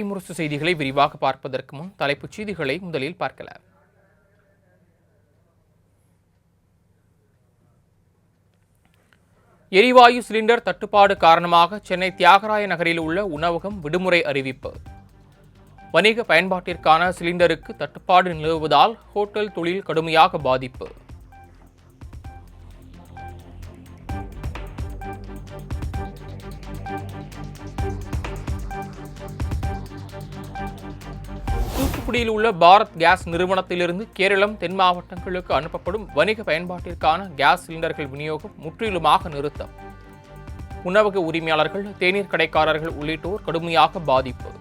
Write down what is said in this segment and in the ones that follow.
முரசு செய்திகளை விரிவாக பார்ப்பதற்கு முன் தலைப்புச் செய்திகளை முதலில் பார்க்கலாம். எரிவாயு சிலிண்டர் தட்டுப்பாடு காரணமாக சென்னை தியாகராய நகரில் உள்ள உணவகம் விடுமுறை அறிவிப்பு. வணிக பயன்பாட்டிற்கான சிலிண்டருக்கு தட்டுப்பாடு நிலவுவதால் ஹோட்டல் தொழில் கடுமையாக பாதிப்பு. தூத்துக்குடியில் உள்ள பாரத் கேஸ் நிறுவனத்திலிருந்து கேரளம், தென் மாவட்டங்களுக்கு அனுப்பப்படும் வணிக பயன்பாட்டிற்கான கேஸ் சிலிண்டர்கள் விநியோகம் முற்றிலுமாக நிறுத்தம். உணவக உரிமையாளர்கள், தேநீர் கடைக்காரர்கள் உள்ளிட்டோர் கடுமையாக பாதிப்பு.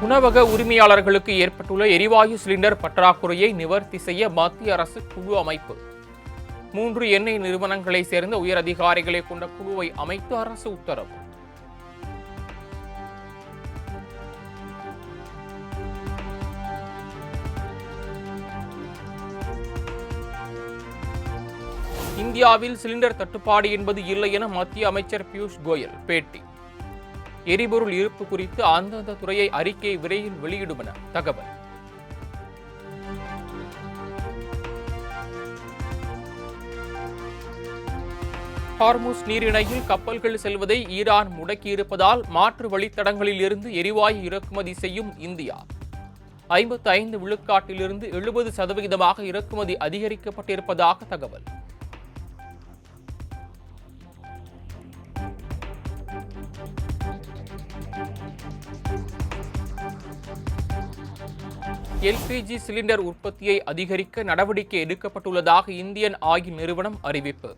உணவக உரிமையாளர்களுக்கு ஏற்பட்டுள்ள எரிவாயு சிலிண்டர் பற்றாக்குறையை நிவர்த்தி செய்ய மத்திய அரசு குழு அமைப்பு. 3 எண்ணெய் நிறுவனங்களை சேர்ந்த உயர் அதிகாரிகளை கொண்ட குழுவை அமைத்து அரசு உத்தரவு. இந்தியாவில் சிலிண்டர் தட்டுப்பாடு என்பது இல்லை என மத்திய அமைச்சர் பியூஷ் கோயல் பேட்டி. எரிபொருள் இருப்பு குறித்து அந்தந்த துறையை அறிக்கை விரைவில் வெளியிடும் என தகவல். ஹார்முஸ் நீரிணையில் கப்பல்கள் செல்வதை ஈரான் முடக்கியிருப்பதால் மாற்று வழித்தடங்களில் இருந்து எரிவாயு இறக்குமதி செய்யும் இந்தியா 55 விழுக்காட்டிலிருந்து 70% இறக்குமதி அதிகரிக்கப்பட்டிருப்பதாக தகவல். எல்பிஜி சிலிண்டர் உற்பத்தியை அதிகரிக்க நடவடிக்கை எடுக்கப்பட்டுள்ளதாக இந்தியன் ஆயில் நிறுவனம் அறிவிப்பு.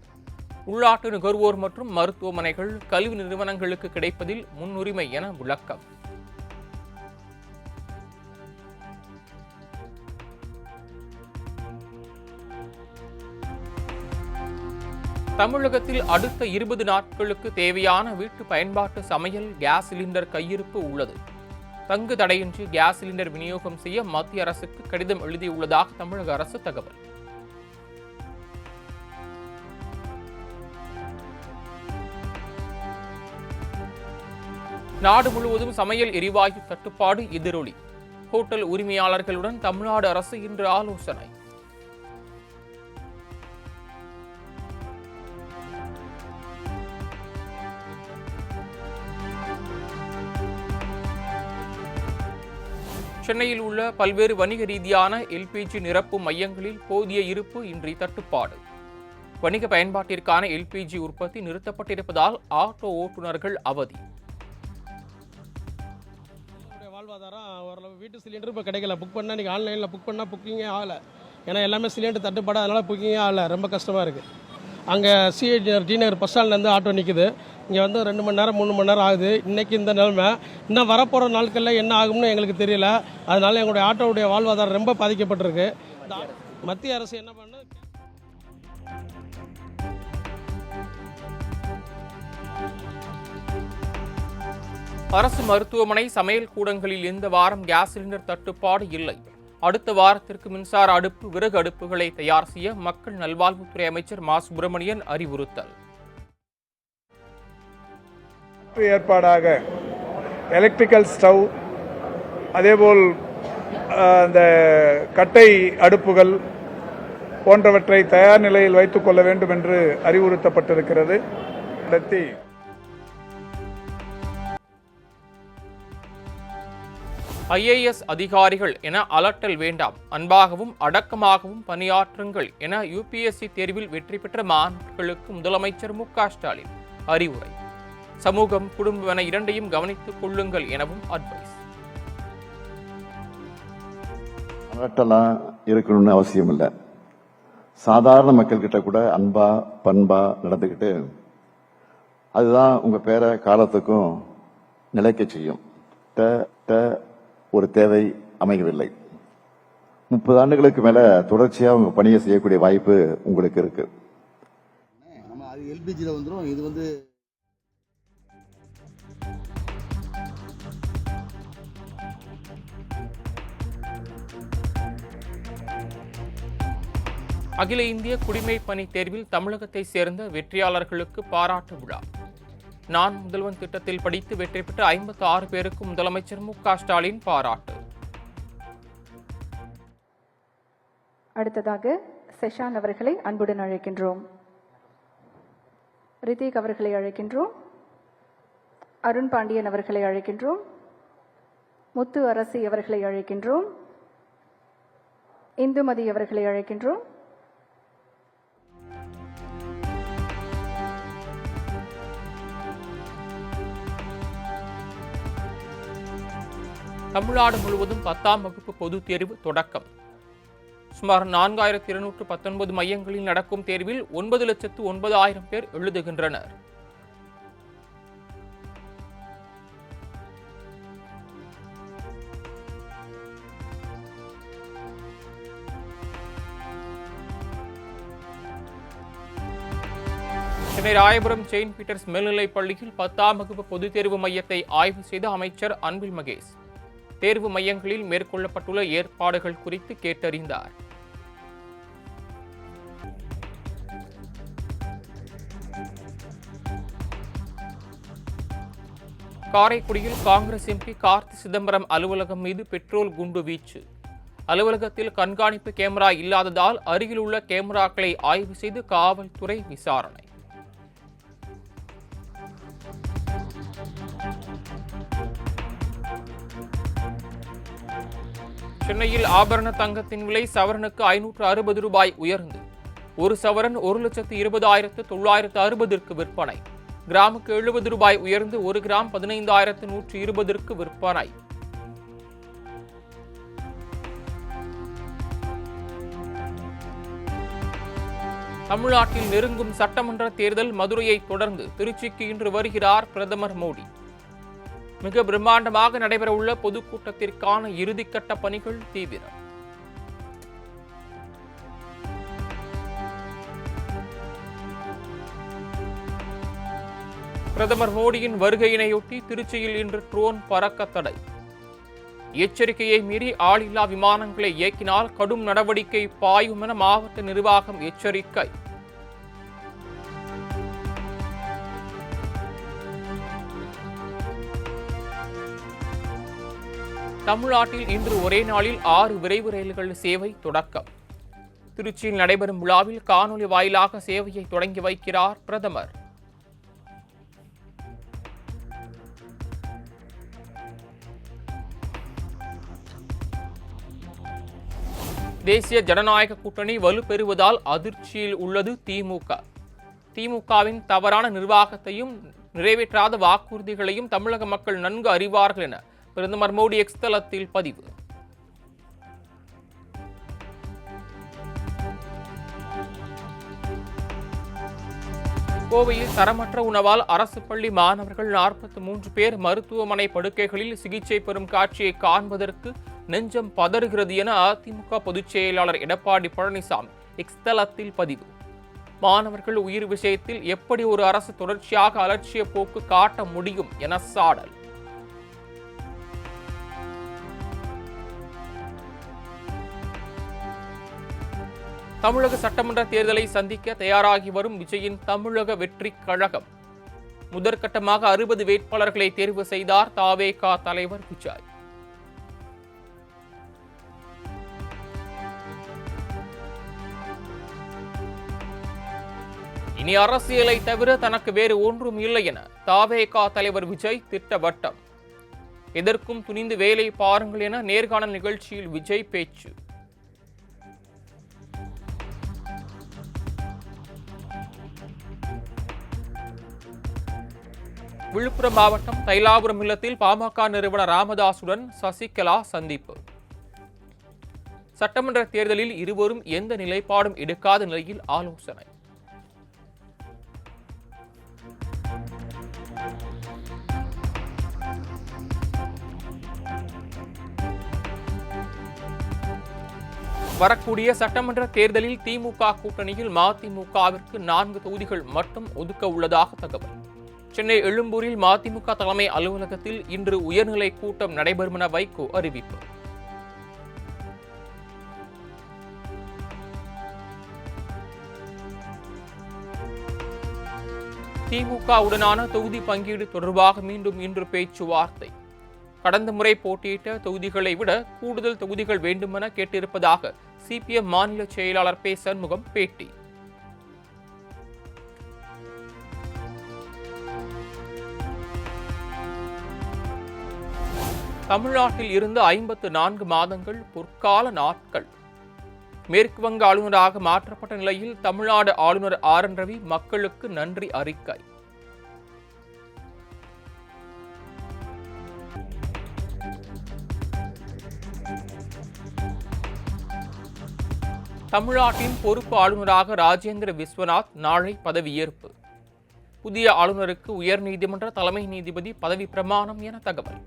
உள்நாட்டு நுகர்வோர் மற்றும் மருத்துவமனைகள், கல்வி நிறுவனங்களுக்கு கிடைப்பதில் முன்னுரிமை என விளக்கம். தமிழகத்தில் அடுத்த 20 நாட்களுக்கு தேவையான வீட்டு பயன்பாட்டு சமையல் கேஸ் சிலிண்டர் கையிருப்பு உள்ளது. தங்கு தடையின்றி கேஸ் சிலிண்டர் விநியோகம் செய்ய மத்திய அரசுக்கு கடிதம் எழுதியுள்ளதாக தமிழக அரசு தகவல். நாடு முழுவதும் சமையல் எரிவாயு தட்டுப்பாடு எதிரொலி. ஹோட்டல் உரிமையாளர்களுடன் தமிழ்நாடு அரசு இன்று ஆலோசனை. சென்னையில் உள்ள பல்வேறு வணிக ரீதியான எல்பிஜி நிரப்பு மையங்களில் போதிய இருப்பு இன்றி தட்டுப்பாடு. வணிக பயன்பாட்டிற்கான எல்பிஜி உற்பத்தி நிறுத்தப்பட்டிருப்பதால் ஆட்டோ ஓட்டுநர்கள் அவதி. வாழ்வாதாரம் ஓரளவு வீட்டு சிலிண்டர் இப்போ கிடைக்கல. புக் பண்ணால் நீங்கள் ஆன்லைனில் புக் பண்ணால் புக்கிங்கே ஆகலை. ஏன்னா எல்லாமே சிலிண்டர் தட்டுப்பாடு, அதனால் புக்கிங்கே ஆகலை. ரொம்ப கஷ்டமாக இருக்குது. அங்கே டி நகர் பஸ் ஸ்டாண்ட்லேருந்து ஆட்டோ நிற்குது. இங்கே வந்து 2 மணி நேரம் 3 மணி நேரம் ஆகுது. இன்றைக்கி இந்த நிலைமை இன்னும் வரப்போகிற நாட்களில் என்ன ஆகும்னு எங்களுக்கு தெரியல. அதனால் எங்களுடைய ஆட்டோவுடைய வாழ்வாதாரம் ரொம்ப பாதிக்கப்பட்டிருக்கு. மத்திய அரசு என்ன பண்ணு அரசு மருத்துவமனை, சமையல் கூடங்களில் இந்த வாரம் கேஸ் சிலிண்டர் தட்டுப்பாடு இல்லை. அடுத்த வாரத்திற்கு மின்சார அடுப்பு, விறகு அடுப்புகளை தயார் செய்ய மக்கள் நல்வாழ்வுத்துறை அமைச்சர் மா சுப்பிரமணியன் அறிவுறுத்தல். ஏற்பாடாக எலக்ட்ரிக்கல் ஸ்டவ், அதேபோல் அந்த கட்டை அடுப்புகள் போன்றவற்றை தயார் நிலையில் வைத்துக் கொள்ள வேண்டும் என்று அறிவுறுத்தப்பட்டிருக்கிறது. IAS அதிகாரிகள் என அலட்டல் வேண்டாம், அன்பாகவும் அடக்கமாகவும் பணியாற்றுங்கள் என UPSC தேர்வில் வெற்றி பெற்ற மாணவர்களுக்கு முதலமைச்சர் மு.க. ஸ்டாலின் அறிவுரை. சமூகம், குடும்பம் என இரண்டையும் கவனித்துக் கொள்ளுங்கள் எனவும் அட்வைஸ். அலட்டலாம் இருக்கணும்னு அவசியம் இல்லை. சாதாரண மக்கள் கிட்ட கூட அன்பா பண்பா நடந்துக்கிட்டு அதுதான் உங்க பேரை காலத்துக்கும் நிலைக்க செய்யும். ஒரு தேவை அமையவில்லை. 30 ஆண்டுகளுக்கு மேல தொடர்ச்சியா உங்க பணியை செய்யக்கூடிய வாய்ப்பு உங்களுக்கு இருக்கு. நம்ம அது எல்பிஜில வந்துரும். இது வந்து அகில இந்திய குடிமைப் பணி தேர்வில் தமிழகத்தை சேர்ந்த வெற்றியாளர்களுக்கு பாராட்டு விழா. நான் முதல்வன் திட்டத்தில் படித்து வெற்றி பெற்ற 56 பேருக்கு முதலமைச்சர் மு.க.ஸ்டாலின் பாராட்டு. அடுத்ததாக செஷான் அவர்களை அன்புடன் அழைக்கின்றோம். ரித்திக் அவர்களை அழைக்கின்றோம். அருண் பாண்டியன் அவர்களை அழைக்கின்றோம். முத்து அரசி அவர்களை அழைக்கின்றோம். இந்துமதி அவர்களை அழைக்கின்றோம். தமிழ்நாடு முழுவதும் 10ஆம் வகுப்பு பொதுத் தேர்வு தொடக்கம். சுமார் 4219 மையங்களில் நடக்கும் தேர்வில் 9,09,000 பேர் எழுதுகின்றனர். சென்னை ராயபுரம் செயின்ட் பீட்டர்ஸ் மேல்நிலைப் பள்ளியில் 10ஆம் வகுப்பு பொதுத் தேர்வு மையத்தை ஆய்வு செய்த அமைச்சர் அன்பில் மகேஷ் தேர்வு மையங்களில் மேற்கொள்ளப்பட்டுள்ள ஏற்பாடுகள் குறித்து கேட்டறிந்தார். காரைக்குடியில் காங்கிரஸ் எம்பி கார்த்தி சிதம்பரம் அலுவலகம் மீது பெட்ரோல் குண்டு வீச்சு. அலுவலகத்தில் கண்காணிப்பு கேமரா இல்லாததால் அருகில் உள்ள கேமராக்களை ஆய்வு செய்து காவல்துறை விசாரணை. சென்னையில் ஆபரண தங்கத்தின் விலை சவரனுக்கு 560 ரூபாய் உயர்ந்து ஒரு சவரன் 1,20,960 விற்பனை. கிராமுக்கு 70 ரூபாய் உயர்ந்து 1 கிராம் 15,120 விற்பனை. தமிழ்நாட்டில் நெருங்கும் சட்டமன்ற தேர்தல். மதுரையை தொடர்ந்து திருச்சிக்கு இன்று வருகிறார் பிரதமர் மோடி. மிக பிரம்மாண்டமாக நடைபெறவுள்ள பொதுக்கூட்டத்திற்கான இறுதிக்கட்ட பணிகள் தீவிரம். பிரதமர் மோடியின் வருகையினையொட்டி திருச்சியில் இன்று ட்ரோன் பறக்க தடை. எச்சரிக்கையை மீறி ஆளில்லா விமானங்களை இயக்கினால் கடும் நடவடிக்கை பாயும் என மாவட்ட நிர்வாகம் எச்சரிக்கை. தமிழ்நாட்டில் இன்று ஒரே நாளில் 6 விரைவு ரயில்கள் சேவை தொடக்கம். திருச்சியில் நடைபெறும் விழாவில் காணொலி வாயிலாக சேவையை தொடங்கி வைக்கிறார் பிரதமர். தேசிய ஜனநாயக கூட்டணி வலுப்பெறுவதால் அதிர்ச்சியில் உள்ளது திமுக. திமுகவின் தவறான நிர்வாகத்தையும் நிறைவேற்றாத வாக்குறுதிகளையும் தமிழக மக்கள் நன்கு அறிவார்கள் என பிரதமர் மோடி எக்ஸ் தளத்தில் பதிவு. கோவையில் தரமற்ற உணவால் அரசு பள்ளி மாணவர்கள் 43 பேர் மருத்துவமனை படுக்கைகளில் சிகிச்சை பெறும் காட்சியை காண்பதற்கு நெஞ்சம் பதறுகிறது என அதிமுக பொதுச் செயலாளர் எடப்பாடி பழனிசாமி எக்ஸ் தளத்தில் பதிவு. மாணவர்கள் உயிர் விஷயத்தில் எப்படி ஒரு அரசு தொடர்ச்சியாக அலட்சிய போக்கு காட்ட முடியும் என சாடல். தமிழக சட்டமன்ற தேர்தலை சந்திக்க தயாராகி வரும் விஜயின் தமிழக வெற்றி கழகம். முதற்கட்டமாக 60 வேட்பாளர்களை தேர்வு செய்தார் தவேக தலைவர் விஜய். இனி அரசியலை தவிர தனக்கு வேறு ஒன்றும் இல்லை என தவேக தலைவர் விஜய் திட்டவட்டம். எதற்கும் துணிந்து வேலை பாருங்கள் என நேர்காணல் நிகழ்ச்சியில் விஜய் பேச்சு. விழுப்புரம் மாவட்டம் தைலாபுரம் இல்லத்தில் பாமக நிறுவனர் ராமதாசுடன் சசிகலா சந்திப்பு. சட்டமன்ற தேர்தலில் இருவரும் எந்த நிலைப்பாடும் எடுக்காத நிலையில் ஆலோசனை. வரக்கூடிய சட்டமன்ற தேர்தலில் திமுக கூட்டணியில் மதிமுகவிற்கு 4 தொகுதிகள் மட்டும் ஒதுக்க உள்ளதாக தகவல். சென்னை எழும்பூரில் மதிமுக தலைமை அலுவலகத்தில் இன்று உயர்நிலை கூட்டம் நடைபெறும் என வைகோ அறிவிப்பு. திமுகவுடனான தொகுதி பங்கீடு தொடர்பாக மீண்டும் இன்று பேச்சுவார்த்தை. கடந்த முறை போட்டியிட்ட தொகுதிகளை விட கூடுதல் தொகுதிகள் வேண்டுமென கேட்டிருப்பதாக சிபிஎம் மாநில செயலாளர் பே. சண்முகம் பேட்டி. தமிழ்நாட்டில் இருந்து 54 மாதங்கள் பொற்கால நாட்கள். மேற்கு வங்க ஆளுநராக மாற்றப்பட்ட நிலையில் தமிழ்நாடு ஆளுநர் ஆர்.என். ரவி மக்களுக்கு நன்றி அறிக்கை. தமிழ்நாட்டின் பொறுப்பு ஆளுநராக ராஜேந்திர விஸ்வநாத் நாளை பதவியேற்பு. புதிய ஆளுநருக்கு உயர்நீதிமன்ற தலைமை நீதிபதி பதவி பிரமாணம் என தகவல்.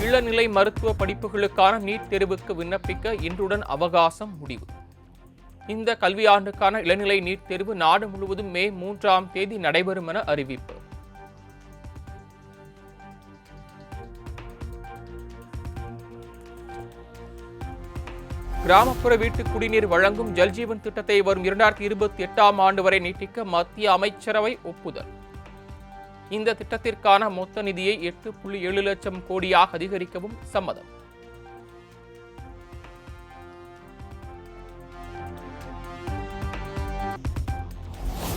இளநிலை மருத்துவ படிப்புகளுக்கான நீட் தேர்வுக்கு விண்ணப்பிக்க இன்றுடன் அவகாசம் முடிவு. இந்த கல்வியாண்டுக்கான இளநிலை நீட் தேர்வு நாடு முழுவதும் மே 3ஆம் தேதி நடைபெறும் என அறிவிப்பு. கிராமப்புற வீட்டு குடிநீர் வழங்கும் ஜல்ஜீவன் திட்டத்தை வரும் 2028ஆம் ஆண்டு வரை நீட்டிக்க மத்திய அமைச்சரவை ஒப்புதல். இந்த திட்டத்திற்கான மொத்த நிதியை 8.7 லட்சம் கோடியாக அதிகரிக்கவும் சம்மதம்.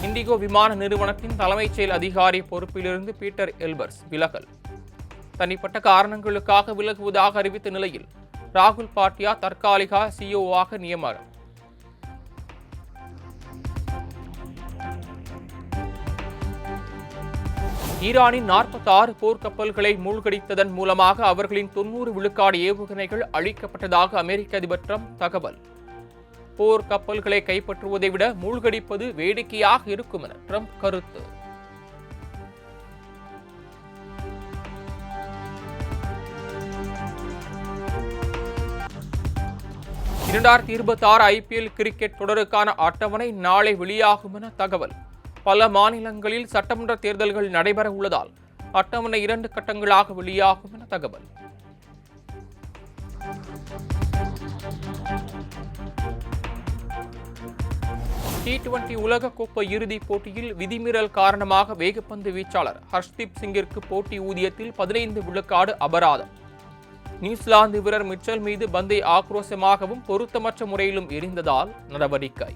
இண்டிகோ விமான நிறுவனத்தின் தலைமைச் செயல் அதிகாரி பொறுப்பிலிருந்து பீட்டர் எல்பர்ஸ் விலகல். தனிப்பட்ட காரணங்களுக்காக விலகுவதாக அறிவித்த நிலையில் ராகுல் பாட்டியா தற்காலிக சிஇஓவாக நியமனம். ஈரானின் 46 போர்க்கப்பல்களை மூழ்கடித்ததன் மூலமாக அவர்களின் 90 விழுக்காடு ஏவுகணைகள் அழிக்கப்பட்டதாக அமெரிக்க அதிபர் ட்ரம்ப் தகவல். போர் கப்பல்களை கைப்பற்றுவதை விட மூழ்கடிப்பது வேடிக்கையாக இருக்கும் என ட்ரம்ப் கருத்து. IPL கிரிக்கெட் தொடருக்கான அட்டவணை நாளை வெளியாகும் என தகவல். பல மாநிலங்களில் சட்டமன்ற தேர்தல்கள் நடைபெற உள்ளதால் அட்டவணை 2 கட்டங்களாக வெளியாகும் என தகவல். T20 உலகக்கோப்பை இறுதிப் போட்டியில் விதிமீறல் காரணமாக வேகப்பந்து வீச்சாளர் ஹர்ஷ்தீப் சிங்கிற்கு போட்டி ஊதியத்தில் 15 விழுக்காடு அபராதம். நியூசிலாந்து வீரர் மிச்சல் மீது பந்தை ஆக்ரோஷமாகவும் பொருத்தமற்ற முறையிலும் எறிந்ததால் நடவடிக்கை.